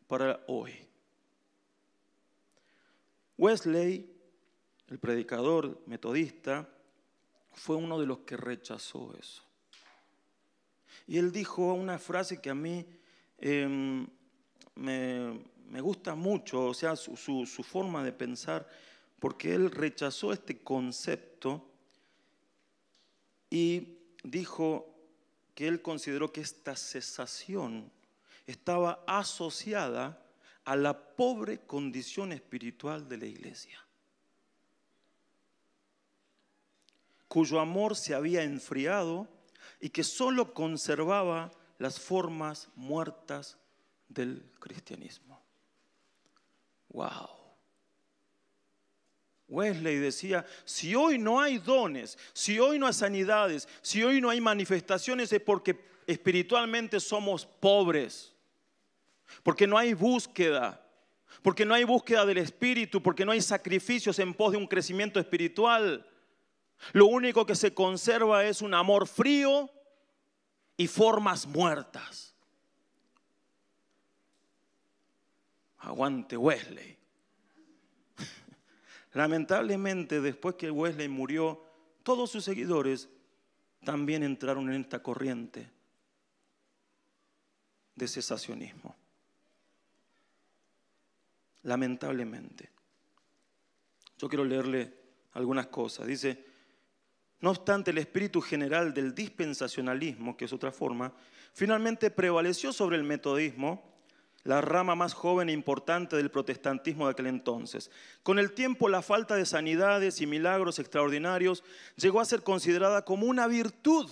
para hoy. Wesley, el predicador metodista, fue uno de los que rechazó eso. Y él dijo una frase que a mí me gusta mucho, o sea, su forma de pensar, porque él rechazó este concepto y dijo que él consideró que esta cesación estaba asociada a la pobre condición espiritual de la iglesia, cuyo amor se había enfriado y que solo conservaba las formas muertas del cristianismo. ¡Wow! Wesley decía, si hoy no hay dones, si hoy no hay sanidades, si hoy no hay manifestaciones es porque espiritualmente somos pobres. Porque no hay búsqueda, porque no hay búsqueda del Espíritu, porque no hay sacrificios en pos de un crecimiento espiritual. Lo único que se conserva es un amor frío y formas muertas. Aguante Wesley. Lamentablemente, después que Wesley murió, todos sus seguidores también entraron en esta corriente de cesacionismo. Lamentablemente. Yo quiero leerle algunas cosas. Dice, no obstante, el espíritu general del dispensacionalismo, que es otra forma, finalmente prevaleció sobre el metodismo, la rama más joven e importante del protestantismo de aquel entonces. Con el tiempo, la falta de sanidades y milagros extraordinarios llegó a ser considerada como una virtud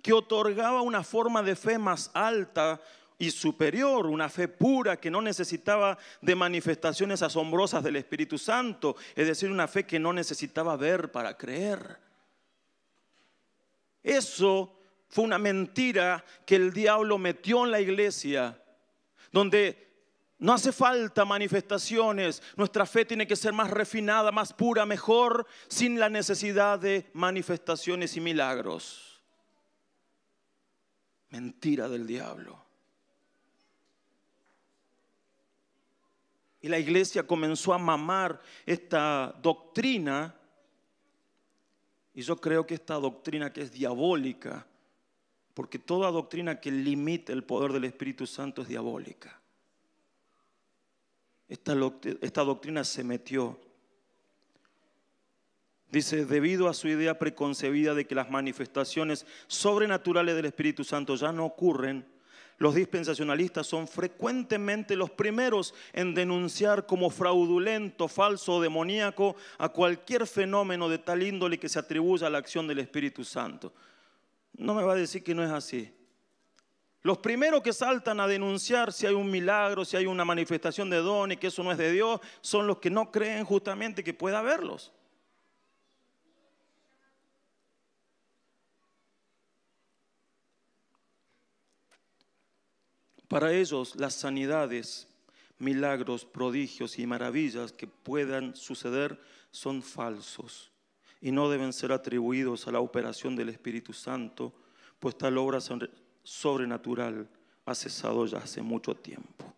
que otorgaba una forma de fe más alta y superior, una fe pura que no necesitaba de manifestaciones asombrosas del Espíritu Santo, es decir, una fe que no necesitaba ver para creer. Eso fue una mentira que el diablo metió en la iglesia, donde no hace falta manifestaciones, nuestra fe tiene que ser más refinada, más pura, mejor, sin la necesidad de manifestaciones y milagros. Mentira del diablo. Y la iglesia comenzó a mamar esta doctrina. Y yo creo que esta doctrina que es diabólica, porque toda doctrina que limite el poder del Espíritu Santo es diabólica. Esta doctrina se metió. Dice, debido a su idea preconcebida de que las manifestaciones sobrenaturales del Espíritu Santo ya no ocurren, los dispensacionalistas son frecuentemente los primeros en denunciar como fraudulento, falso o demoníaco a cualquier fenómeno de tal índole que se atribuya a la acción del Espíritu Santo. No me va a decir que no es así. Los primeros que saltan a denunciar si hay un milagro, si hay una manifestación de don y que eso no es de Dios, son los que no creen justamente que pueda haberlos. Para ellos, las sanidades, milagros, prodigios y maravillas que puedan suceder son falsos y no deben ser atribuidos a la operación del Espíritu Santo, pues tal obra sobrenatural ha cesado ya hace mucho tiempo.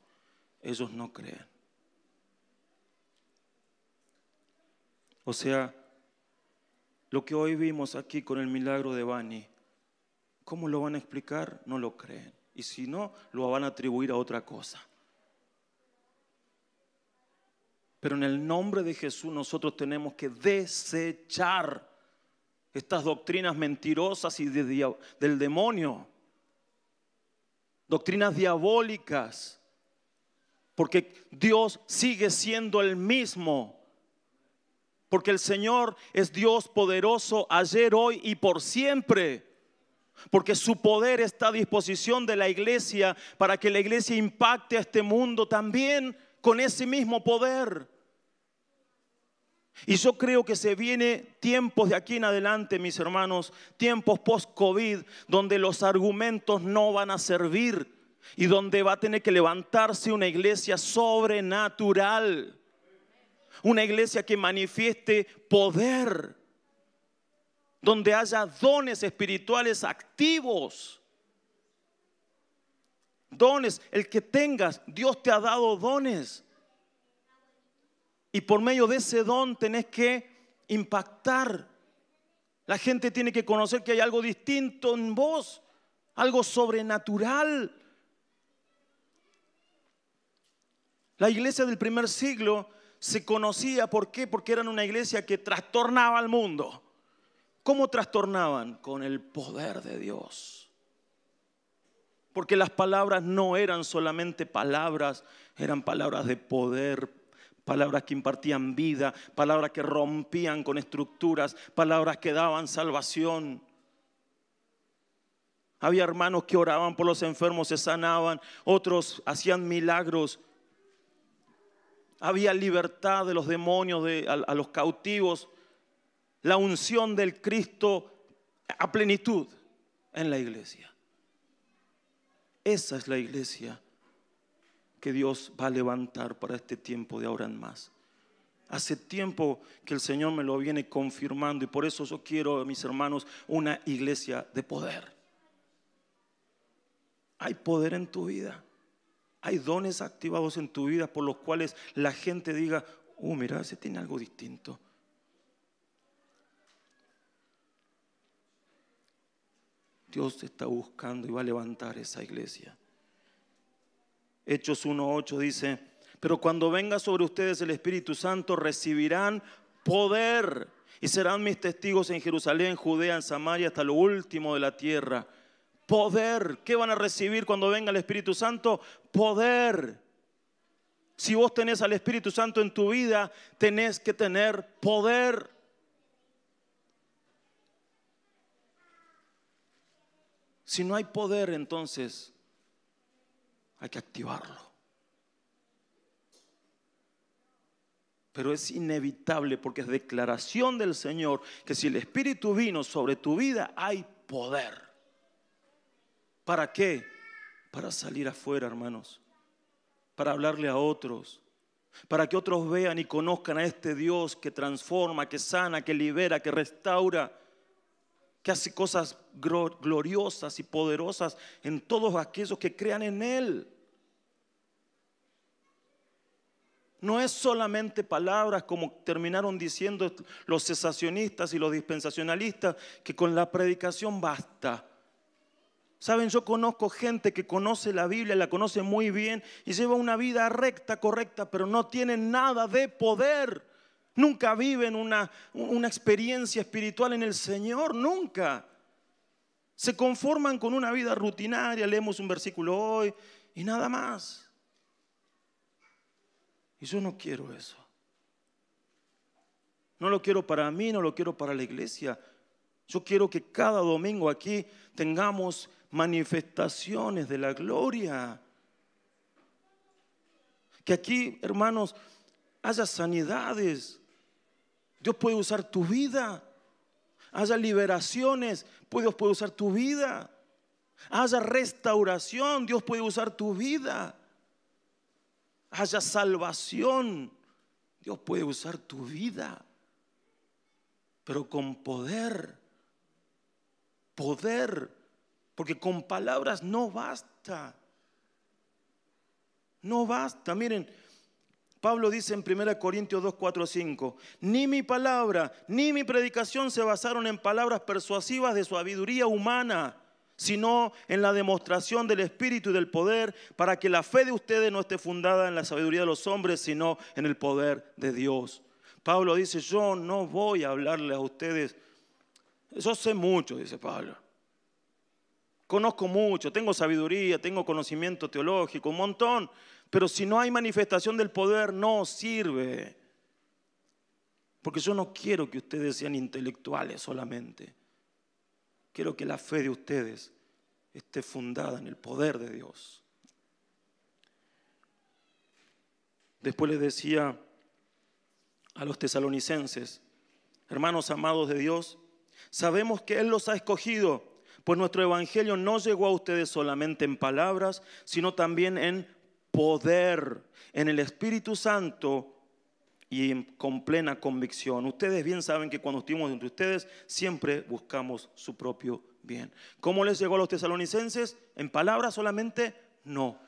Ellos no creen. O sea, lo que hoy vimos aquí con el milagro de Bani, ¿cómo lo van a explicar? No lo creen. Y si no, lo van a atribuir a otra cosa. Pero en el nombre de Jesús nosotros tenemos que desechar estas doctrinas mentirosas y del demonio. Doctrinas diabólicas. Porque Dios sigue siendo el mismo. Porque el Señor es Dios poderoso ayer, hoy y por siempre. Porque su poder está a disposición de la iglesia para que la iglesia impacte a este mundo también con ese mismo poder. Y yo creo que se vienen tiempos de aquí en adelante, mis hermanos, tiempos post-COVID, donde los argumentos no van a servir y donde va a tener que levantarse una iglesia sobrenatural. Una iglesia que manifieste poder. Donde haya dones espirituales activos. Dones, el que tengas, Dios te ha dado dones. Y por medio de ese don tenés que impactar. La gente tiene que conocer que hay algo distinto en vos, algo sobrenatural. La iglesia del primer siglo se conocía, ¿por qué? Porque eran una iglesia que trastornaba al mundo. ¿Cómo trastornaban? Con el poder de Dios. Porque las palabras no eran solamente palabras, eran palabras de poder, palabras que impartían vida, palabras que rompían con estructuras, palabras que daban salvación. Había hermanos que oraban por los enfermos, se sanaban, otros hacían milagros. Había libertad de los demonios, a los cautivos. La unción del Cristo a plenitud en la iglesia. Esa es la iglesia que Dios va a levantar para este tiempo de ahora en más. Hace tiempo que el Señor me lo viene confirmando y por eso yo quiero, mis hermanos, una iglesia de poder. Hay poder en tu vida. Hay dones activados en tu vida por los cuales la gente diga, mira, ese tiene algo distinto. Dios está buscando y va a levantar esa iglesia. Hechos 1:8 dice, pero cuando venga sobre ustedes el Espíritu Santo recibirán poder y serán mis testigos en Jerusalén, Judea, en Samaria, hasta lo último de la tierra. Poder. ¿Qué van a recibir cuando venga el Espíritu Santo? Poder. Si vos tenés al Espíritu Santo en tu vida, tenés que tener poder. Si no hay poder, entonces hay que activarlo. Pero es inevitable porque es declaración del Señor que si el Espíritu vino sobre tu vida, hay poder. ¿Para qué? Para salir afuera, hermanos. Para hablarle a otros. Para que otros vean y conozcan a este Dios que transforma, que sana, que libera, que restaura. que hace cosas gloriosas y poderosas en todos aquellos que crean en Él. No es solamente palabras como terminaron diciendo los cesacionistas y los dispensacionalistas, que con la predicación basta. Saben, yo conozco gente que conoce la Biblia, la conoce muy bien y lleva una vida recta, correcta, pero no tiene nada de poder. Nunca viven una experiencia espiritual en el Señor, nunca. Se conforman con una vida rutinaria, leemos un versículo hoy y nada más. Y yo no quiero eso. No lo quiero para mí, no lo quiero para la iglesia. Yo quiero que cada domingo aquí tengamos manifestaciones de la gloria. Que aquí, hermanos, haya sanidades. Dios puede usar tu vida. Haya liberaciones, Dios puede usar tu vida. Haya restauración, Dios puede usar tu vida. Haya salvación, Dios puede usar tu vida, pero con poder, porque con palabras no basta, no basta. Miren, Pablo dice en 1 Corintios 2, 4, 5, ni mi palabra, ni mi predicación se basaron en palabras persuasivas de sabiduría humana, sino en la demostración del Espíritu y del poder, para que la fe de ustedes no esté fundada en la sabiduría de los hombres, sino en el poder de Dios. Pablo dice, yo no voy a hablarles a ustedes, yo sé mucho, dice Pablo. Conozco mucho, tengo sabiduría, tengo conocimiento teológico, un montón, pero si no hay manifestación del poder, no sirve. Porque yo no quiero que ustedes sean intelectuales solamente. Quiero que la fe de ustedes esté fundada en el poder de Dios. Después les decía a los tesalonicenses, hermanos amados de Dios, sabemos que Él los ha escogido, pues nuestro evangelio no llegó a ustedes solamente en palabras, sino también en poder, en el Espíritu Santo y con plena convicción. Ustedes bien saben que cuando estuvimos entre ustedes siempre buscamos su propio bien. ¿Cómo les llegó a los tesalonicenses? ¿En palabras solamente? No,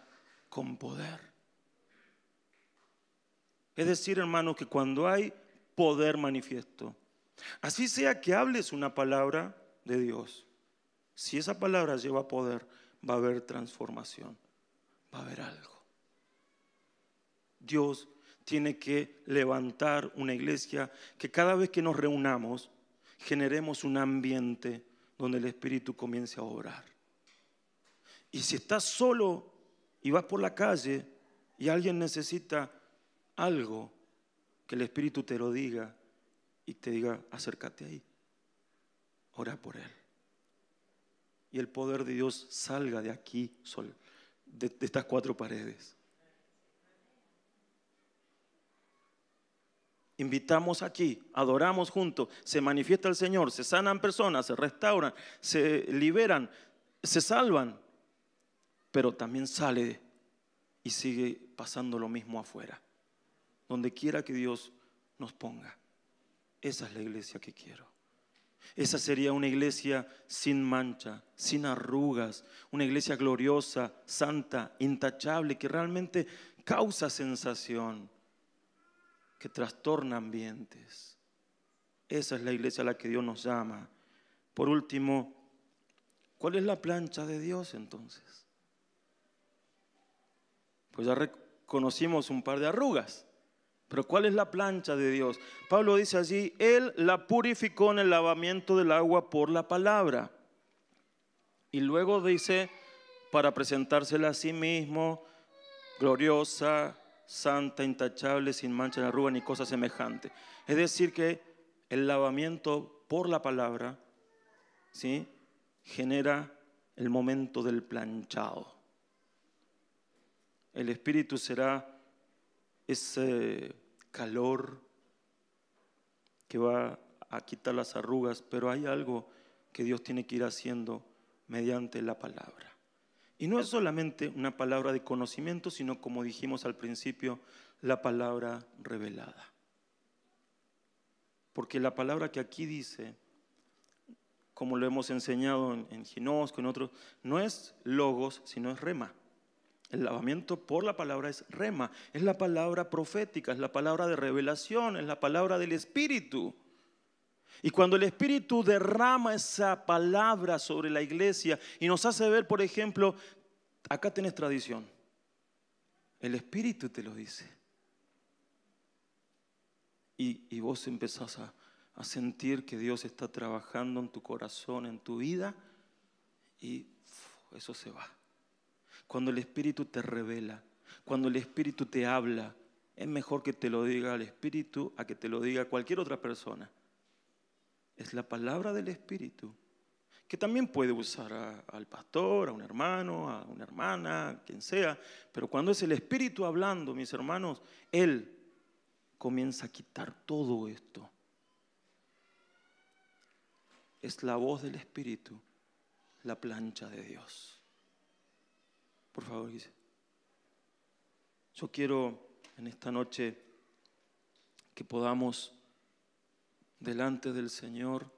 con poder. Es decir, hermanos, que cuando hay poder manifiesto, así sea que hables una palabra de Dios, si esa palabra lleva poder, va a haber transformación, va a haber algo. Dios tiene que levantar una iglesia que cada vez que nos reunamos generemos un ambiente donde el Espíritu comience a obrar. Y si estás solo y vas por la calle y alguien necesita algo, que el Espíritu te lo diga y te diga, acércate ahí, ora por él. Y el poder de Dios salga de aquí, de estas cuatro paredes. Invitamos aquí, adoramos juntos, se manifiesta el Señor, se sanan personas, se restauran, se liberan, se salvan, pero también sale y sigue pasando lo mismo afuera. Donde quiera que Dios nos ponga. Esa es la iglesia que quiero. Esa sería una iglesia sin mancha, sin arrugas, una iglesia gloriosa, santa, intachable, que realmente causa sensación, que trastorna ambientes. Esa es la iglesia a la que Dios nos llama. Por último, ¿cuál es la plancha de Dios entonces? Pues ya reconocimos un par de arrugas. Pero ¿cuál es la plancha de Dios? Pablo dice allí, Él la purificó en el lavamiento del agua por la palabra. Y luego dice, para presentársela a sí mismo, gloriosa, santa, intachable, sin mancha ni arruga ni cosa semejante. Es decir que el lavamiento por la palabra, ¿sí?, genera el momento del planchado. El Espíritu será ese calor que va a quitar las arrugas, pero hay algo que Dios tiene que ir haciendo mediante la palabra. Y no es solamente una palabra de conocimiento, sino, como dijimos al principio, la palabra revelada. Porque la palabra que aquí dice, como lo hemos enseñado en Ginosco, en otros, no es logos, sino es rema. El lavamiento por la palabra es rema, es la palabra profética, es la palabra de revelación, es la palabra del Espíritu. Y cuando el Espíritu derrama esa palabra sobre la iglesia y nos hace ver, por ejemplo, acá tenés tradición, el Espíritu te lo dice. Y vos empezás a sentir que Dios está trabajando en tu corazón, en tu vida, y eso se va. Cuando el Espíritu te revela, cuando el Espíritu te habla, es mejor que te lo diga el Espíritu a que te lo diga cualquier otra persona. Es la palabra del Espíritu, que también puede usar al pastor, a un hermano, a una hermana, quien sea, pero cuando es el Espíritu hablando, mis hermanos, Él comienza a quitar todo esto. Es la voz del Espíritu, la plancha de Dios. Por favor, dice. Yo quiero en esta noche que podamos delante del Señor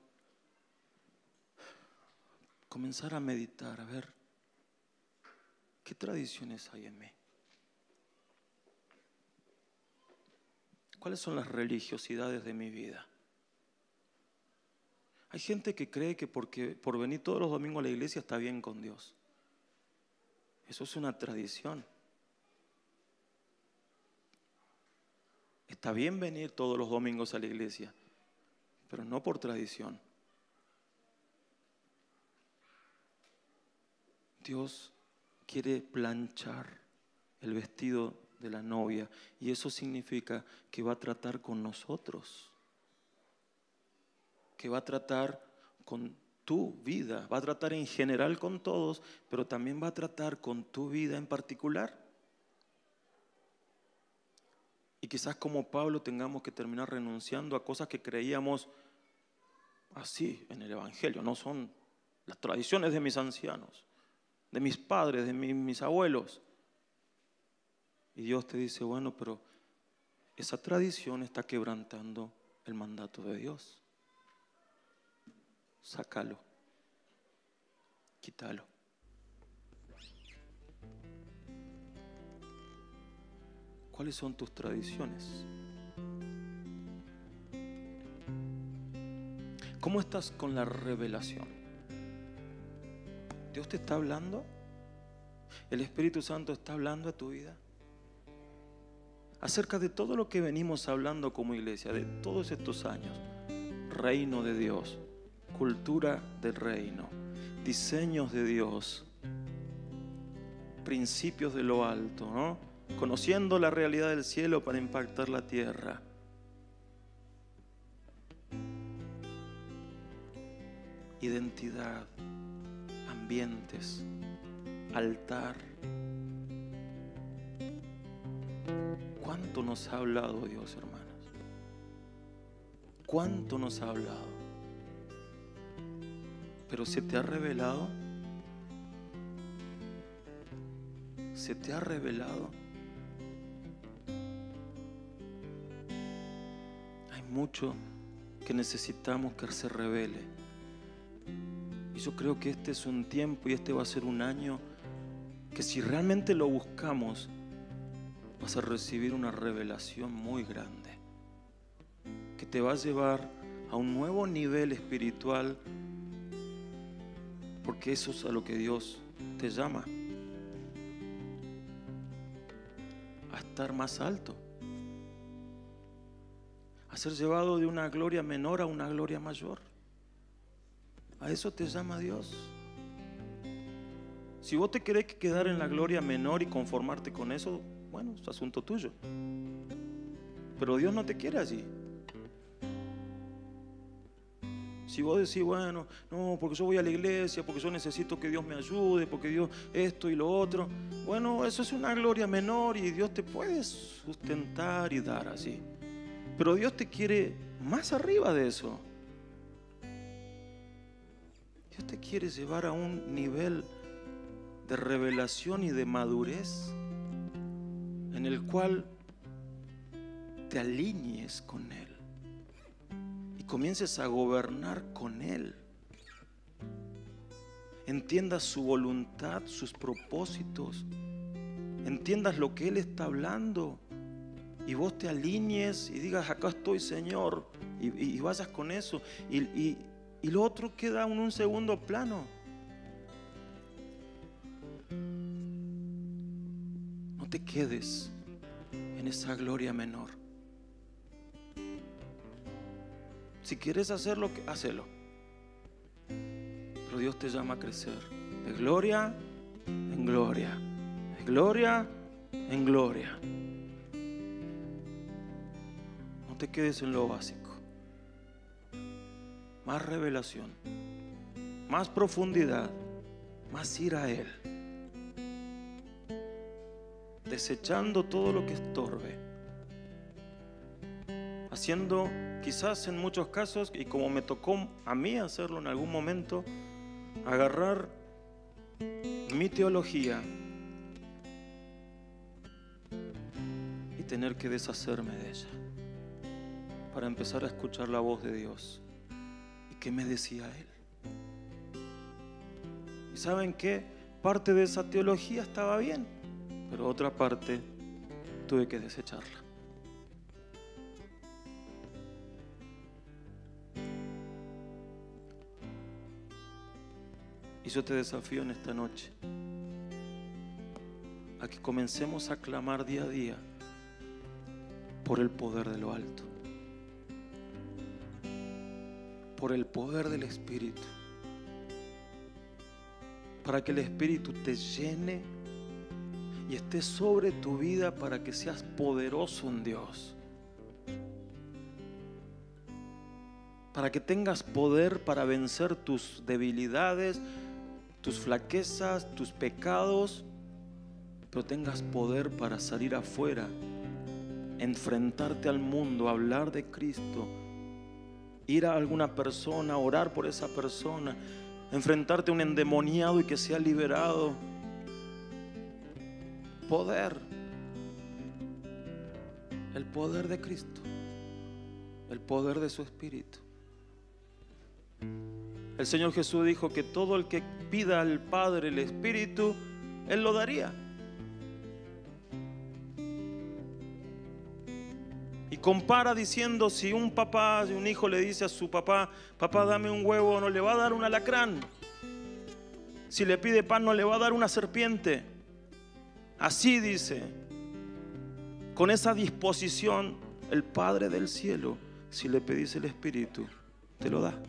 comenzar a meditar, a ver qué tradiciones hay en mí. ¿Cuáles son las religiosidades de mi vida? Hay gente que cree que porque por venir todos los domingos a la iglesia está bien con Dios. Eso es una tradición. Está bien venir todos los domingos a la iglesia, pero no por tradición. Dios quiere planchar el vestido de la novia y eso significa que va a tratar con nosotros, que va a tratar con tu vida, va a tratar en general con todos, pero también va a tratar con tu vida en particular. Y quizás como Pablo tengamos que terminar renunciando a cosas que creíamos así en el Evangelio, no son las tradiciones de mis ancianos, de mis padres, de mis abuelos. Y Dios te dice, bueno, pero esa tradición está quebrantando el mandato de Dios. Sácalo, quítalo. ¿Cuáles son tus tradiciones? ¿Cómo estás con la revelación? ¿Dios te está hablando? ¿El Espíritu Santo está hablando a tu vida? Acerca de todo lo que venimos hablando como iglesia, de todos estos años. Reino de Dios, cultura del reino, diseños de Dios, principios de lo alto, ¿no? Conociendo la realidad del cielo para impactar la tierra. Identidad, ambientes, altar. ¿Cuánto nos ha hablado Dios, hermanos? ¿Cuánto nos ha hablado? Pero ¿se te ha revelado? ¿Se te ha revelado? Hay mucho que necesitamos que se revele. Y yo creo que este es un tiempo y este va a ser un año que si realmente lo buscamos, vas a recibir una revelación muy grande que te va a llevar a un nuevo nivel espiritual, porque eso es a lo que Dios te llama, a estar más alto, a ser llevado de una gloria menor a una gloria mayor. A eso te llama Dios. Si vos te querés quedar en la gloria menor y conformarte con eso, bueno, es asunto tuyo. Pero Dios no te quiere allí. Si vos decís, bueno, no, porque yo voy a la iglesia, porque yo necesito que Dios me ayude, porque Dios esto y lo otro. Bueno, eso es una gloria menor y Dios te puede sustentar y dar así. Pero Dios te quiere más arriba de eso. Dios te quiere llevar a un nivel de revelación y de madurez en el cual te alinees con Él y comiences a gobernar con Él. entiendas su voluntad, sus propósitos, entiendas lo que Él está hablando y vos te alinees y digas: acá estoy, Señor, y vayas con eso, y lo otro queda en un segundo plano. No te quedes en esa gloria menor. Si quieres hacerlo, hacelo. Pero Dios te llama a crecer de gloria en gloria, de gloria en gloria. No te quedes en lo básico. Más revelación, más profundidad, más ir a Él, desechando todo lo que estorbe, haciendo quizás en muchos casos, y como me tocó a mí hacerlo en algún momento, agarrar mi teología y tener que deshacerme de ella para empezar a escuchar la voz de Dios. ¿Y qué me decía Él? ¿Y saben qué? Parte de esa teología estaba bien, pero otra parte tuve que desecharla. Y yo te desafío en esta noche a que comencemos a clamar día a día por el poder de lo alto, por el poder del Espíritu, para que el Espíritu te llene y esté sobre tu vida, para que seas poderoso en Dios, para que tengas poder para vencer tus debilidades, tus flaquezas, tus pecados, pero tengas poder para salir afuera, enfrentarte al mundo, hablar de Cristo, ir a alguna persona, orar por esa persona, enfrentarte a un endemoniado y que sea liberado. Poder, el poder de Cristo, el poder de su Espíritu. El Señor Jesús dijo que todo el que pida al Padre el Espíritu, Él lo daría. Y compara diciendo: si un papá, si un hijo le dice a su papá: papá, dame un huevo, no le va a dar un alacrán. Si le pide pan, no le va a dar una serpiente. Así dice, con esa disposición, el Padre del cielo, si le pedís el Espíritu, te lo da.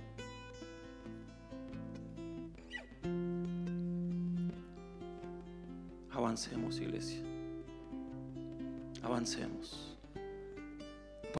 Avancemos, iglesia. Avancemos.